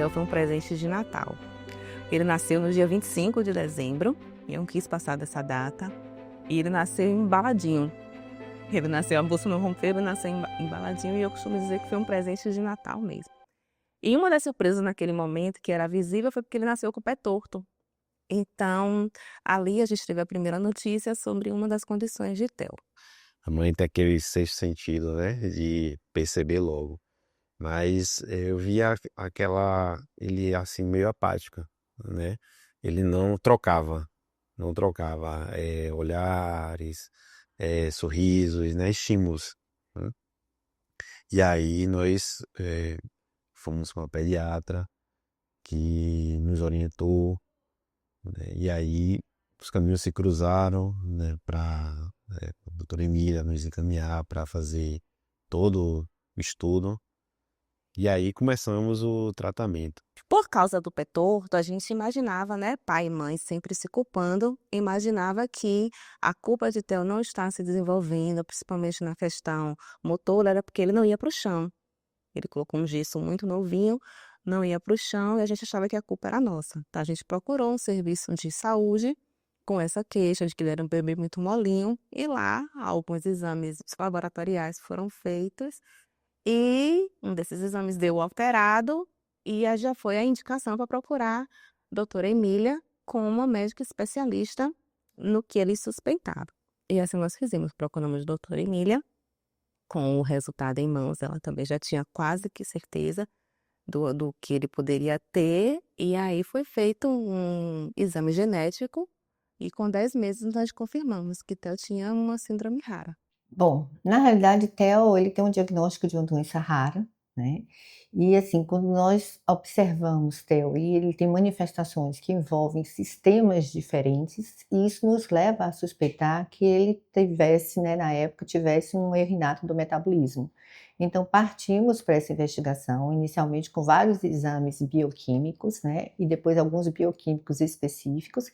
Theo foi um presente de Natal. Ele nasceu no dia 25 de dezembro, e eu não quis passar dessa data, e ele nasceu embaladinho. Ele nasceu, a bolsa não rompeu, ele nasceu embaladinho, e eu costumo dizer que foi um presente de Natal mesmo. E uma das surpresas naquele momento, que era visível, foi porque ele nasceu com o pé torto. Então, ali a gente teve a primeira notícia sobre uma das condições de Theo. A mãe tem aquele sexto sentido, né? De perceber logo. Mas eu via ele assim, meio apático, né? Ele não trocava olhares, sorrisos, né? Estímulos, né? E aí nós fomos com a pediatra que nos orientou, né? E aí os caminhos se cruzaram, né? Para a doutora Emília nos encaminhar para fazer todo o estudo. E aí começamos o tratamento. Por causa do pé torto, a gente imaginava, né, pai e mãe sempre se culpando, imaginava que a culpa de Theo não estar se desenvolvendo, principalmente na questão motora, era porque ele não ia para o chão. Ele colocou um gesso muito novinho, não ia para o chão e a gente achava que a culpa era nossa. Então a gente procurou um serviço de saúde com essa queixa de que ele era um bebê muito molinho e lá alguns exames laboratoriais foram feitos e um desses exames deu alterado e aí já foi a indicação para procurar a doutora Emília como uma médica especialista no que ele suspeitava. E assim nós fizemos, procuramos a doutora Emília, com o resultado em mãos, ela também já tinha quase que certeza do que ele poderia ter, e aí foi feito um exame genético, e com 10 meses nós confirmamos que Theo tinha uma síndrome rara. Bom, na realidade, Theo, ele tem um diagnóstico de uma doença rara, né, e assim, quando nós observamos Theo e ele tem manifestações que envolvem sistemas diferentes, isso nos leva a suspeitar que ele tivesse, né, na época, tivesse um erro inato do metabolismo. Então partimos para essa investigação, inicialmente com vários exames bioquímicos, né, e depois alguns bioquímicos específicos,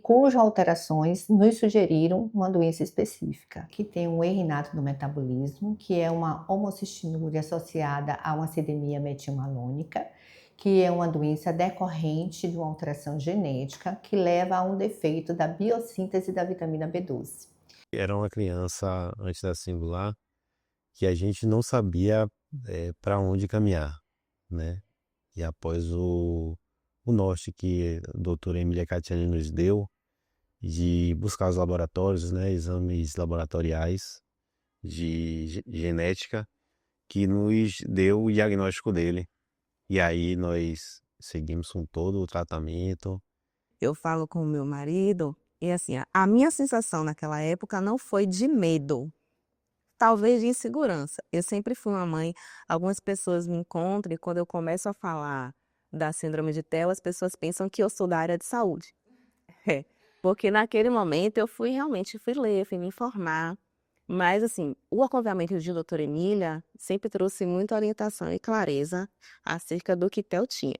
cujas alterações nos sugeriram uma doença específica, que tem um erro inato do metabolismo, que é uma homocistinúria associada a uma acidemia metilmalônica, que é uma doença decorrente de uma alteração genética que leva a um defeito da biossíntese da vitamina B12. Era uma criança antes da singular que a gente não sabia para onde caminhar, né? E após o norte que a doutora Emília Catiani nos deu, de buscar os laboratórios, né, exames laboratoriais de genética, que nos deu o diagnóstico dele. E aí nós seguimos com todo o tratamento. Eu falo com o meu marido, e assim, a minha sensação naquela época não foi de medo, talvez de insegurança. Eu sempre fui uma mãe, algumas pessoas me encontram e quando eu começo a falar da síndrome de Theo, as pessoas pensam que eu sou da área de saúde. É, porque naquele momento eu realmente fui ler, fui me informar. Mas assim, o acompanhamento de doutora Emília sempre trouxe muita orientação e clareza acerca do que Theo tinha.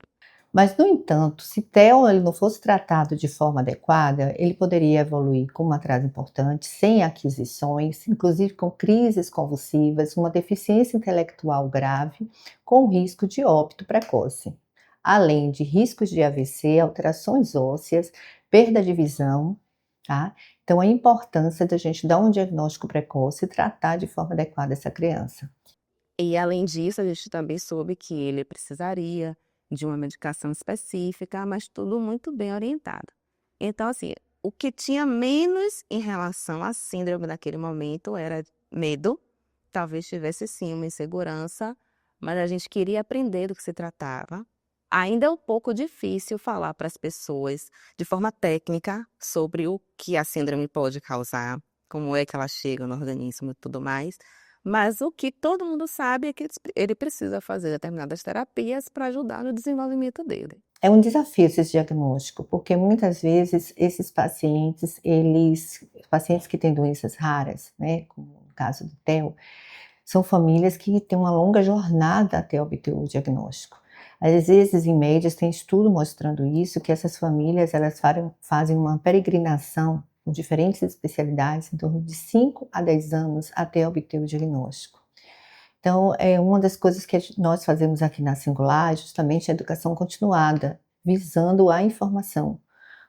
Mas, no entanto, se Theo ele não fosse tratado de forma adequada, ele poderia evoluir com um atraso importante, sem aquisições, inclusive com crises convulsivas, uma deficiência intelectual grave, com risco de óbito precoce, além de riscos de AVC, alterações ósseas, perda de visão, tá? Então, a importância da gente dar um diagnóstico precoce e tratar de forma adequada essa criança. E além disso, a gente também soube que ele precisaria de uma medicação específica, mas tudo muito bem orientado. Então, assim, o que tinha menos em relação à síndrome naquele momento era medo, talvez tivesse sim uma insegurança, mas a gente queria aprender do que se tratava. Ainda é um pouco difícil falar para as pessoas de forma técnica sobre o que a síndrome pode causar, como é que ela chega no organismo e tudo mais. Mas o que todo mundo sabe é que ele precisa fazer determinadas terapias para ajudar no desenvolvimento dele. É um desafio esse diagnóstico, porque muitas vezes esses pacientes, pacientes que têm doenças raras, né, como o caso do Theo, são famílias que têm uma longa jornada até obter o diagnóstico. Às vezes, em médias, tem estudo mostrando isso, que essas famílias elas fazem uma peregrinação com diferentes especialidades em torno de 5 a 10 anos até obter o diagnóstico. Então, uma das coisas que nós fazemos aqui na Singular é justamente a educação continuada, visando a informação.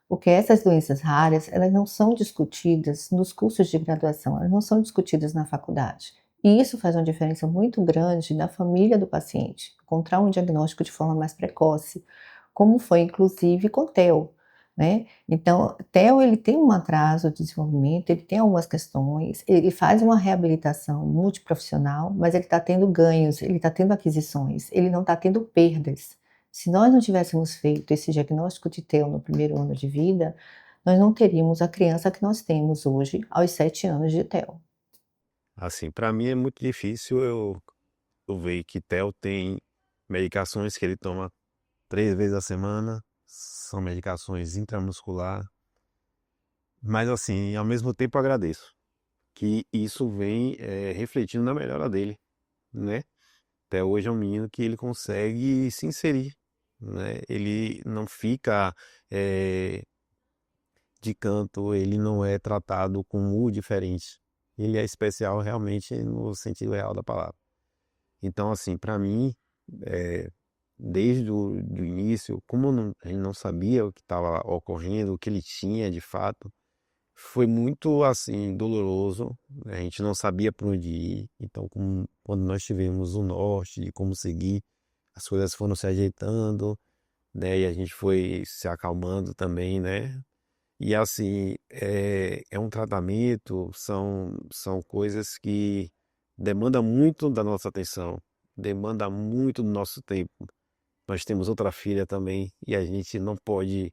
Porque essas doenças raras, elas não são discutidas nos cursos de graduação, elas não são discutidas na faculdade. E isso faz uma diferença muito grande na família do paciente, encontrar um diagnóstico de forma mais precoce, como foi inclusive com o TEO, né. Então, TEO ele tem um atraso de desenvolvimento, ele tem algumas questões, ele faz uma reabilitação multiprofissional, mas ele está tendo ganhos, ele está tendo aquisições, ele não está tendo perdas. Se nós não tivéssemos feito esse diagnóstico de TEO no primeiro ano de vida, nós não teríamos a criança que nós temos hoje aos 7 anos de TEO. Assim, para mim é muito difícil eu ver que Theo tem medicações que ele toma 3 vezes a semana, são medicações intramuscular, mas assim, ao mesmo tempo eu agradeço que isso vem refletindo na melhora dele, né? Até hoje é um menino que ele consegue se inserir, né? Ele não fica de canto, ele não é tratado como o diferente. Ele é especial realmente no sentido real da palavra. Então, assim, para mim, desde o do início, como a gente não sabia o que estava ocorrendo, o que ele tinha de fato, foi muito, assim, doloroso. A gente não sabia para onde ir. Então, quando nós tivemos o norte de como seguir, as coisas foram se ajeitando, né? E a gente foi se acalmando também, né? E assim, é um tratamento, são coisas que demandam muito da nossa atenção, demanda muito do nosso tempo. Nós temos outra filha também e a gente não pode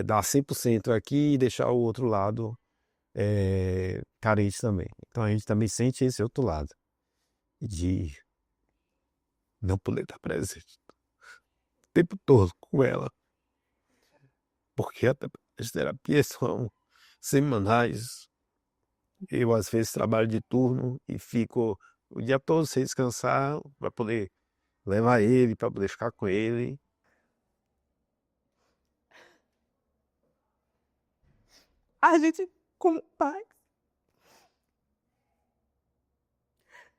dar 100% aqui e deixar o outro lado carente também. Então a gente também sente esse outro lado, de não poder estar presente o tempo todo com ela, porque as terapias são semanais. Eu, às vezes, trabalho de turno e fico o dia todo sem descansar para poder levar ele, para poder ficar com ele. A gente, como pai,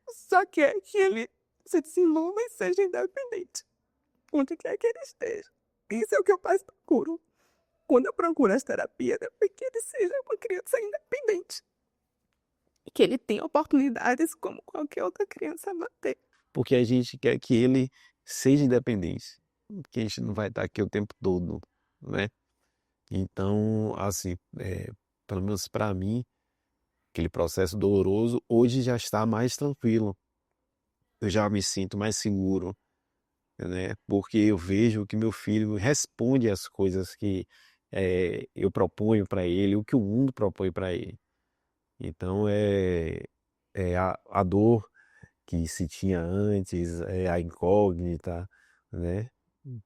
só quer que ele se desenvolva e seja independente, onde quer que ele esteja. Isso é o que eu mais procuro. Quando eu procuro as terapias, é para que ele seja uma criança independente. Que ele tenha oportunidades como qualquer outra criança vai ter. Porque a gente quer que ele seja independente, porque a gente não vai estar aqui o tempo todo, né? Então, assim, pelo menos para mim, aquele processo doloroso hoje já está mais tranquilo. Eu já me sinto mais seguro, né? Porque eu vejo que meu filho responde às coisas que eu proponho para ele, o que o mundo propõe para ele. Então a dor que se tinha antes, a incógnita, né?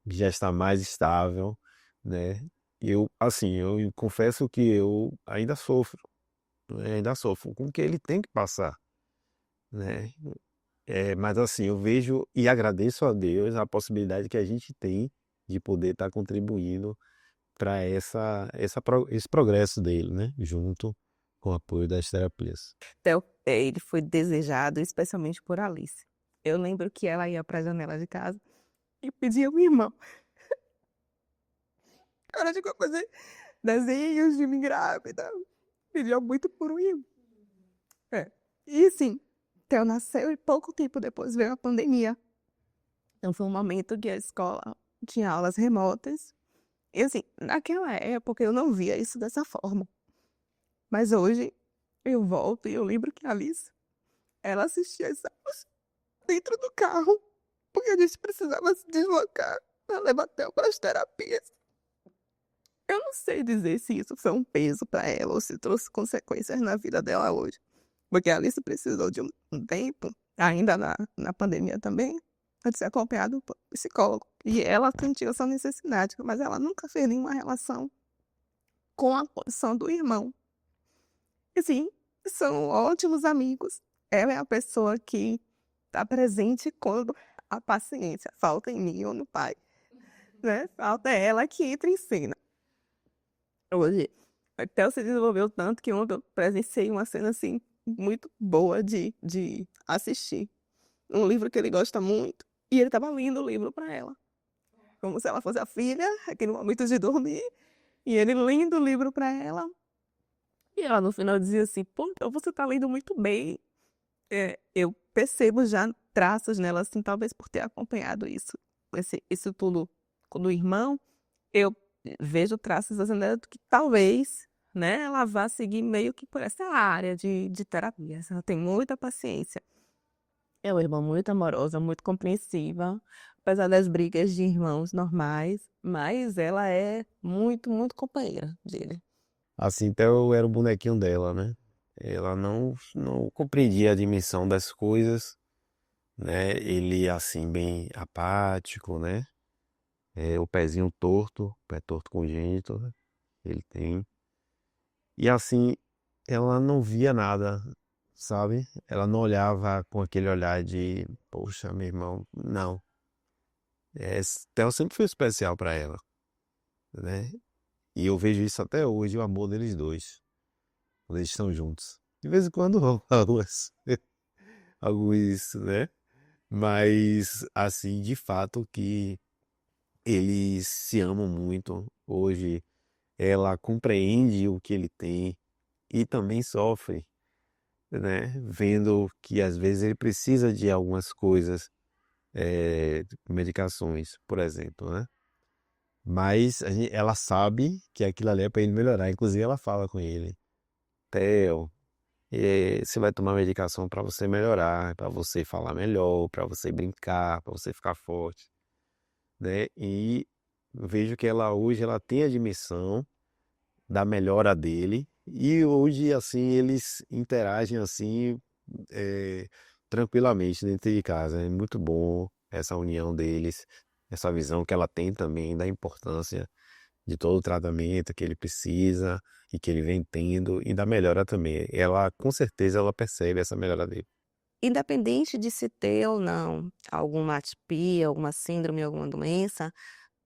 Já está mais estável, né? Eu, assim, eu confesso que eu ainda sofro, né? Ainda sofro com o que ele tem que passar, né? Mas assim, eu vejo e agradeço a Deus a possibilidade que a gente tem de poder estar contribuindo para esse progresso dele, né? Junto com o apoio das terapias. Então, ele foi desejado especialmente por Alice. Eu lembro que ela ia para a janela de casa e pedia ao irmão. Ela chegou a fazer desenhos de mim grávida. Pedia muito por um irmão. E assim, Theo nasceu e pouco tempo depois veio a pandemia. Então foi um momento que a escola tinha aulas remotas. E assim, naquela época eu não via isso dessa forma. Mas hoje eu volto e eu lembro que a Alice, ela assistia as aulas dentro do carro, porque a gente precisava se deslocar para levar Theo para as terapias. Eu não sei dizer se isso foi um peso para ela ou se trouxe consequências na vida dela hoje. Porque a Alice precisou de um tempo, ainda na pandemia também, de ser acompanhada por psicólogo. E ela sentiu essa necessidade, mas ela nunca fez nenhuma relação com a condição do irmão. E sim, são ótimos amigos. Ela é a pessoa que está presente quando a paciência falta em mim ou no pai. Né? Falta ela que entra em cena. Hoje, o Theo se desenvolveu tanto que ontem eu presenciei uma cena assim muito boa de assistir. um livro que ele gosta muito, e ele estava lendo o livro para ela, como se ela fosse a filha, aquele momento de dormir, e ele lendo o livro para ela, e ela no final dizia assim: pô, então você está lendo muito bem. Eu percebo já traços nela, assim, talvez por ter acompanhado isso tudo do irmão, eu vejo traços assim nela que talvez, né, ela vá seguir meio que por essa área de terapia. Ela tem muita paciência. É uma irmã muito amorosa, muito compreensiva, apesar das brigas de irmãos normais, mas ela é muito, muito companheira dele. Assim, até eu era o bonequinho dela, né? Ela não compreendia a dimensão das coisas, né? Ele, assim, bem apático, né? O pezinho torto, pé torto congênito, né? Ele tem. E assim, ela não via nada, sabe? Ela não olhava com aquele olhar de, poxa, meu irmão, não. Theo sempre foi especial para ela, né? E eu vejo isso até hoje, o amor deles dois, quando eles estão juntos. De vez em quando rolam alguns, né? Mas, assim, de fato que eles se amam muito. Hoje ela compreende o que ele tem e também sofre, né? Vendo que às vezes ele precisa de algumas coisas, medicações, por exemplo, né? Mas ela sabe que aquilo ali é para ele melhorar. Inclusive ela fala com ele: Theo, você vai tomar medicação para você melhorar, para você falar melhor, para você brincar, para você ficar forte, né? E vejo que ela hoje ela tem a dimensão da melhora dele e hoje assim eles interagem assim, eh, tranquilamente dentro de casa. É muito bom essa união deles, essa visão que ela tem também da importância de todo o tratamento que ele precisa e que ele vem tendo e da melhora também. Ela, com certeza, ela percebe essa melhora dele. Independente de se ter ou não alguma atipia, alguma síndrome, alguma doença,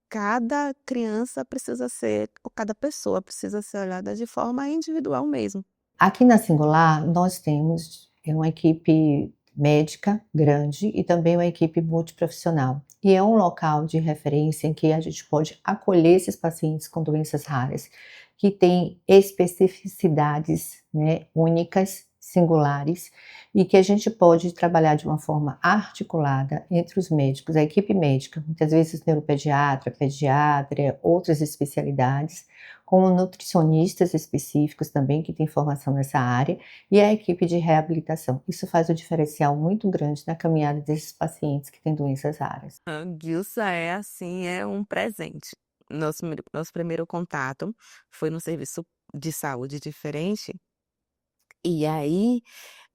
cada criança precisa ser, ou cada pessoa precisa ser olhada de forma individual mesmo. Aqui na Singular, nós temos uma equipe médica grande e também uma equipe multiprofissional. E é um local de referência em que a gente pode acolher esses pacientes com doenças raras, que têm especificidades, né, únicas, singulares, e que a gente pode trabalhar de uma forma articulada entre os médicos, a equipe médica, muitas vezes neuropediatra, pediatra, outras especialidades, com nutricionistas específicos também que têm formação nessa área e a equipe de reabilitação. Isso faz um diferencial muito grande na caminhada desses pacientes que têm doenças raras. A Gilsa é assim, é um presente. Nosso primeiro contato foi no serviço de saúde diferente, e aí,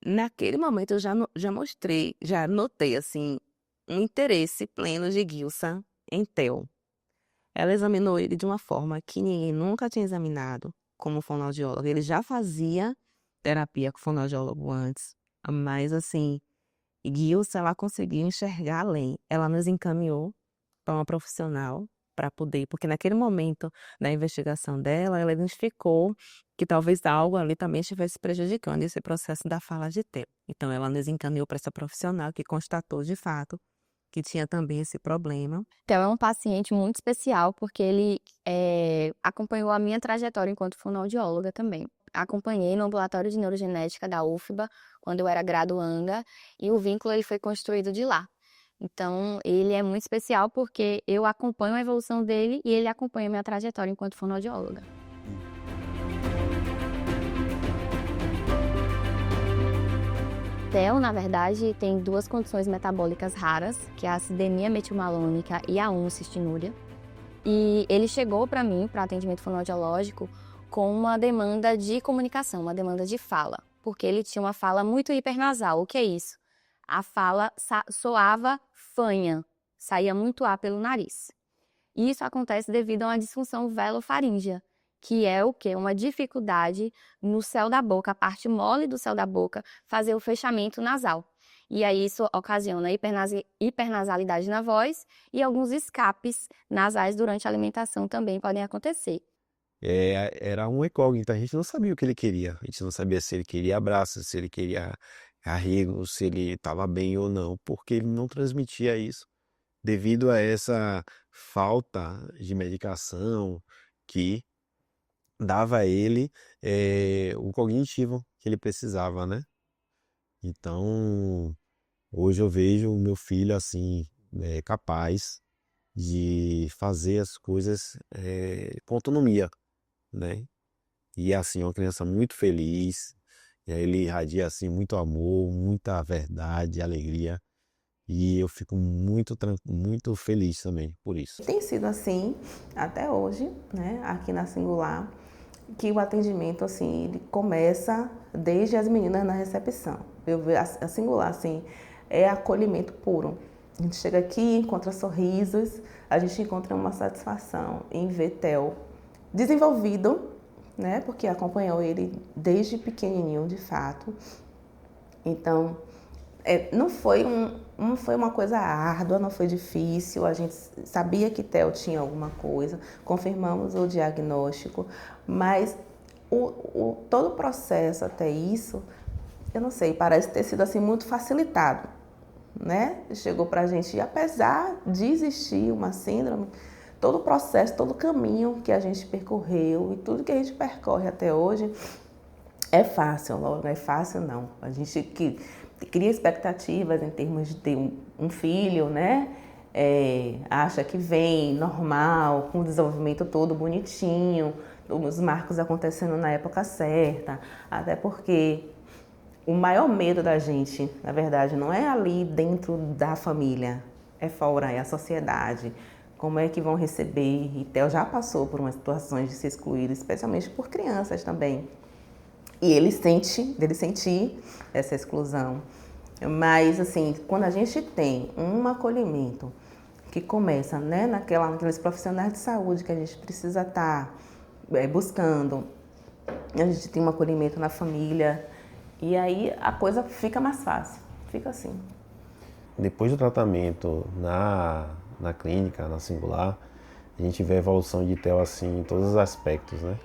naquele momento eu já notei assim, um interesse pleno de Gilsa em Theo. Ela examinou ele de uma forma que ninguém nunca tinha examinado como fonoaudiólogo. Ele já fazia terapia com fonoaudiólogo antes, mas assim, Gilsa, ela conseguiu enxergar além. Ela nos encaminhou para uma profissional para poder, porque naquele momento da investigação dela, ela identificou que talvez algo ali também estivesse prejudicando esse processo da fala de Theo. Então, ela nos encaminhou para essa profissional que constatou de fato que tinha também esse problema. Theo é um paciente muito especial porque ele acompanhou a minha trajetória enquanto fonoaudióloga também. Acompanhei no ambulatório de neurogenética da UFBA quando eu era graduanda e o vínculo ele foi construído de lá. Então, ele é muito especial porque eu acompanho a evolução dele e ele acompanha a minha trajetória enquanto fonoaudióloga. Theo, na verdade, tem duas condições metabólicas raras, que é a acidemia metilmalônica e a homocistinúria. E ele chegou para mim, para atendimento fonoaudiológico, com uma demanda de comunicação, uma demanda de fala, porque ele tinha uma fala muito hipernasal. O que é isso? A fala soava fanha, saía muito ar pelo nariz. E isso acontece devido a uma disfunção velofaríngea, que é o quê? Uma dificuldade no céu da boca, a parte mole do céu da boca, fazer o fechamento nasal. E aí isso ocasiona hipernasalidade na voz e alguns escapes nasais durante a alimentação também podem acontecer. Era um incógnito, a gente não sabia o que ele queria. A gente não sabia se ele queria abraço, se ele queria arrego se ele estava bem ou não, porque ele não transmitia isso devido a essa falta de medicação que dava a ele o cognitivo que ele precisava, né? Então, hoje eu vejo o meu filho assim, capaz de fazer as coisas com autonomia, né? E assim, é uma criança muito feliz, e aí ele irradia assim muito amor, muita verdade, alegria, e eu fico muito feliz também por isso. Tem sido assim até hoje, né, aqui na Singular, que o atendimento assim, ele começa desde as meninas na recepção. Eu vejo a Singular assim, é acolhimento puro. A gente chega aqui, encontra sorrisos, a gente encontra uma satisfação em ver Theo desenvolvido, né, porque acompanhou ele desde pequenininho, de fato. Então, não foi uma coisa árdua, não foi difícil. A gente sabia que Theo tinha alguma coisa, confirmamos o diagnóstico, mas todo o processo até isso, eu não sei, parece ter sido assim muito facilitado, né? Chegou pra gente, apesar de existir uma síndrome, todo o processo, todo o caminho que a gente percorreu e tudo que a gente percorre até hoje é fácil, não é fácil não. A gente que cria expectativas em termos de ter um filho, né? Acha que vem normal, com o desenvolvimento todo bonitinho, os marcos acontecendo na época certa, até porque o maior medo da gente, na verdade, não é ali dentro da família, é fora, é a sociedade. Como é que vão receber? E Theo já passou por umas situações de ser excluído, especialmente por crianças também. E ele sentir essa exclusão. Mas, assim, quando a gente tem um acolhimento que começa, né, naqueles profissionais de saúde que a gente precisa estar buscando, a gente tem um acolhimento na família, e aí a coisa fica mais fácil, fica assim. Depois do tratamento na clínica, na Singular, a gente vê a evolução de Theo assim em todos os aspectos, né?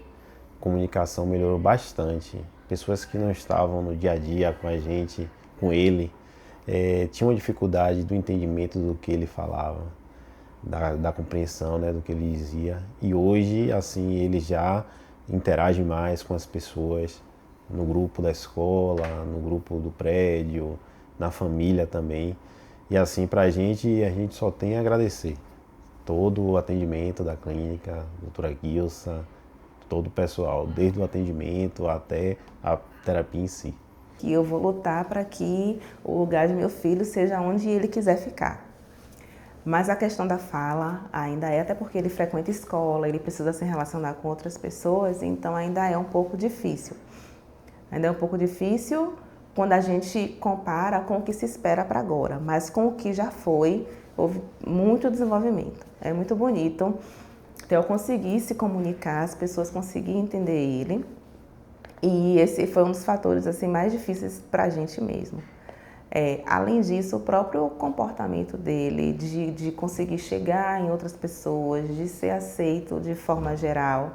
A comunicação melhorou bastante. Pessoas que não estavam no dia a dia com a gente, com ele, tinham dificuldade do entendimento do que ele falava, da compreensão, né, do que ele dizia. E hoje, assim, ele já interage mais com as pessoas no grupo da escola, no grupo do prédio, na família também. E assim, a gente só tem a agradecer todo o atendimento da clínica, doutora Gilsa, todo o pessoal, desde o atendimento até a terapia em si. Que eu vou lutar para que o lugar de meu filho seja onde ele quiser ficar. Mas a questão da fala ainda até porque ele frequenta escola, ele precisa se relacionar com outras pessoas, então ainda é um pouco difícil. Ainda é um pouco difícil quando a gente compara com o que se espera para agora, mas com o que já foi, houve muito desenvolvimento. É muito bonito eu conseguir se comunicar, as pessoas conseguirem entender ele. E esse foi um dos fatores assim, mais difíceis para a gente mesmo. Além disso, o próprio comportamento dele, de conseguir chegar em outras pessoas, de ser aceito de forma geral,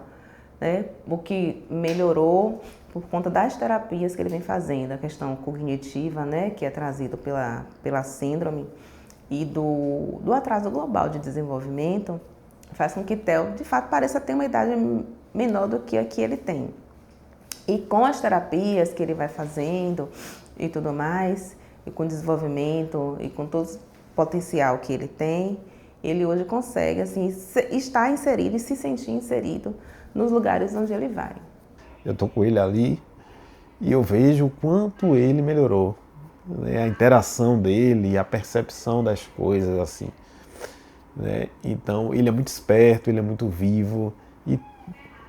né? O que melhorou por conta das terapias que ele vem fazendo, a questão cognitiva, né? Que é trazido pela síndrome, e do atraso global de desenvolvimento, faz com que Theo, de fato, pareça ter uma idade menor do que a que ele tem. E com as terapias que ele vai fazendo e tudo mais, e com o desenvolvimento e com todo o potencial que ele tem, ele hoje consegue assim, estar inserido e se sentir inserido nos lugares onde ele vai. Eu tô com ele ali e eu vejo o quanto ele melhorou, né? A interação dele, a percepção das coisas, assim, né? Então, ele é muito esperto, ele é muito vivo e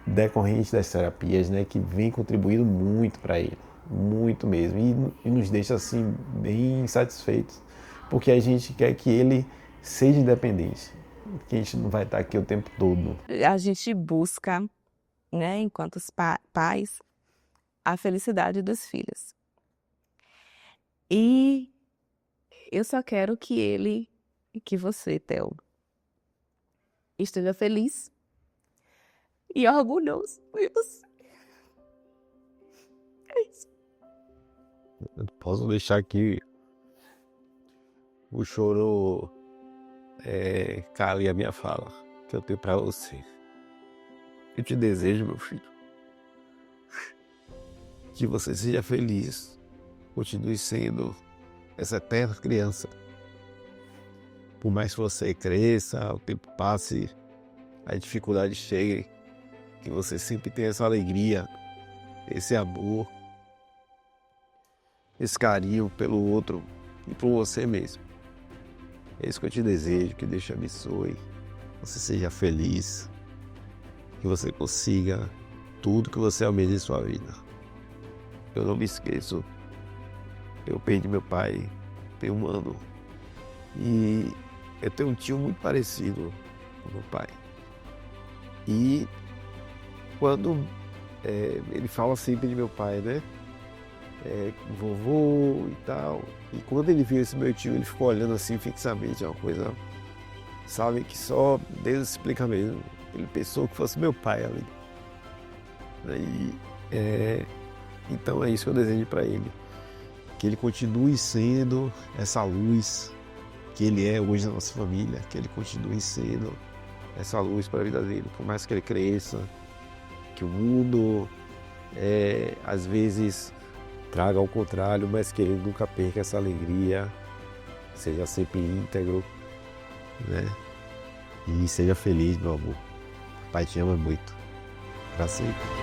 decorrente das terapias, né, que vem contribuindo muito para ele, muito mesmo, e nos deixa assim bem satisfeitos, porque a gente quer que ele seja independente, que a gente não vai estar aqui o tempo todo. A gente busca, né, enquanto pais, a felicidade dos filhos. E eu só quero que você, Theo, esteja feliz e orgulhoso de você. É isso. Eu não posso deixar que o choro cale a minha fala que eu tenho pra você. Eu te desejo, meu filho, que você seja feliz, continue sendo essa eterna criança. Por mais que você cresça, o tempo passe, as dificuldades cheguem, que você sempre tenha essa alegria, esse amor, esse carinho pelo outro e por você mesmo. É isso que eu te desejo, que Deus te abençoe, que você seja feliz, que você consiga tudo que você almeja em sua vida. Eu não me esqueço, eu perdi meu pai tem um ano e eu tenho um tio muito parecido com meu pai. E quando ele fala sempre de meu pai, né? Vovô e tal. E quando ele viu esse meu tio, ele ficou olhando assim fixamente, é uma coisa, sabe, que só Deus explica mesmo. Ele pensou que fosse meu pai ali. Então é isso que eu desejo para ele. Que ele continue sendo essa luz que ele é hoje na nossa família. Que ele continue sendo essa luz para a vida dele. Por mais que ele cresça, que o mundo às vezes traga ao contrário, mas que ele nunca perca essa alegria, seja sempre íntegro, né? E seja feliz, meu amor. O pai te ama muito. Pra sempre.